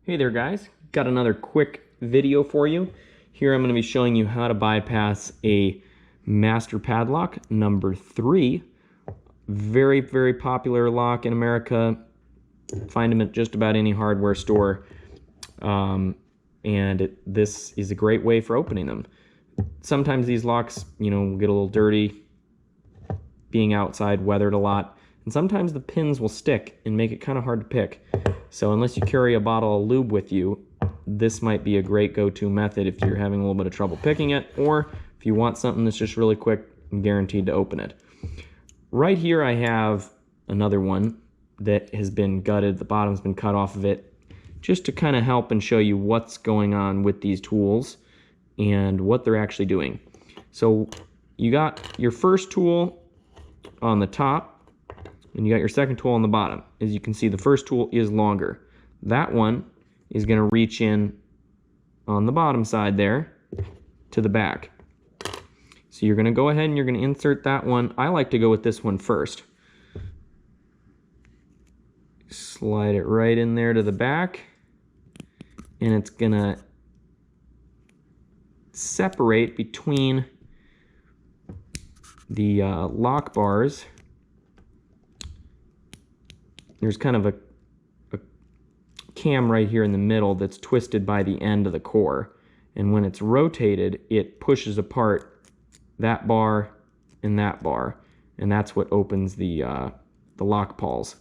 Hey there guys, got another quick video for you. Here I'm going to be showing you how to bypass a master padlock number 3. Very popular lock in America. Find them at just about any hardware store. This is a great way for opening them. Sometimes these locks, get a little dirty, being outside, weathered a lot. And sometimes the pins will stick and make it kind of hard to pick. So unless you carry a bottle of lube with you, this might be a great go-to method if you're having a little bit of trouble picking it, or if you want something that's just really quick and guaranteed to open it. Right here I have another one that has been gutted. The bottom's been cut off of it, just to kind of help and show you what's going on with these tools and what they're actually doing. So you got your first tool on the top, and you got your second tool on the bottom. As you can see, the first tool is longer. That one is going to reach in on the bottom side there to the back. So you're going to go ahead and you're going to insert that one. I like to go with this one first. Slide it right in there to the back, and it's going to separate between the lock bars. There's kind of a cam right here in the middle that's twisted by the end of the core, and when it's rotated it pushes apart that bar, and that's what opens the lock pawls.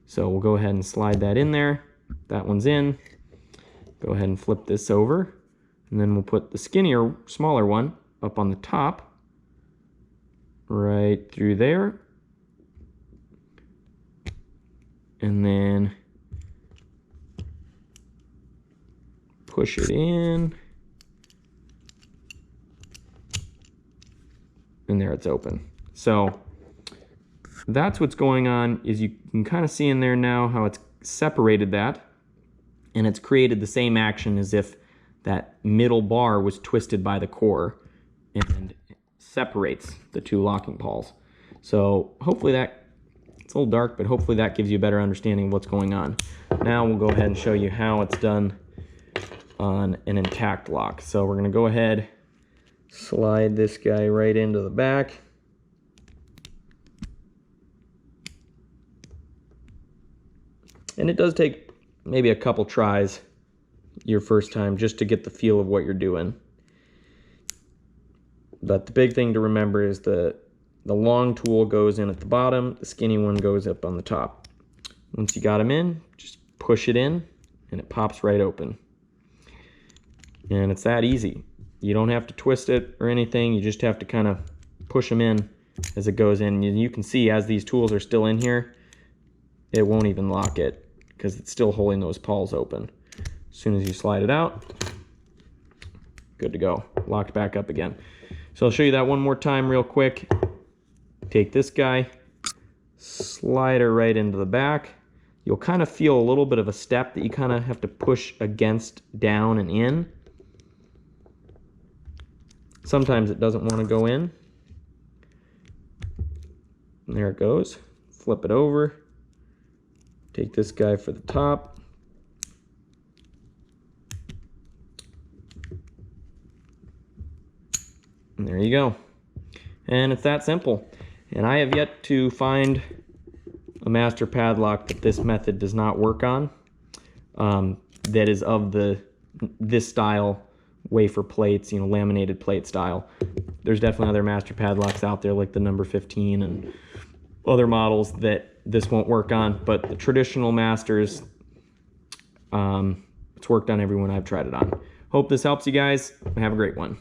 So we'll go ahead and slide that in there. That one's in. Go ahead and flip this over, and then we'll put the skinnier, smaller one up on the top, right through there. And then push it in, and there it's open. So that's what's going on. Is you can kind of see in there now how it's separated that, and it's created the same action as if that middle bar was twisted by the core and separates the two locking pawls. So hopefully that, it's a little dark, but hopefully that gives you a better understanding of what's going on. Now we'll go ahead and show you how it's done on an intact lock. So we're going to go ahead, slide this guy right into the back. And it does take maybe a couple tries your first time just to get the feel of what you're doing. But the big thing to remember is the long tool goes in at the bottom, the skinny one goes up on the top. Once you got them in, just push it in and it pops right open. And it's that easy. You don't have to twist it or anything, you just have to kind of push them in as it goes in. And you can see as these tools are still in here, it won't even lock it because it's still holding those pawls open. As soon as you slide it out, good to go, locked back up again. So I'll show you that one more time real quick. Take this guy, slide her right into the back. You'll kind of feel a little bit of a step that you kind of have to push against, down and in. Sometimes it doesn't want to go in. And there it goes. Flip it over. Take this guy for the top. And there you go. And it's that simple. And I have yet to find a master padlock that this method does not work on, that is of this style, wafer plates, laminated plate style. There's definitely other master padlocks out there like the number 15 and other models that this won't work on, but the traditional masters, it's worked on every one I've tried it on. Hope this helps you guys. Have a great one.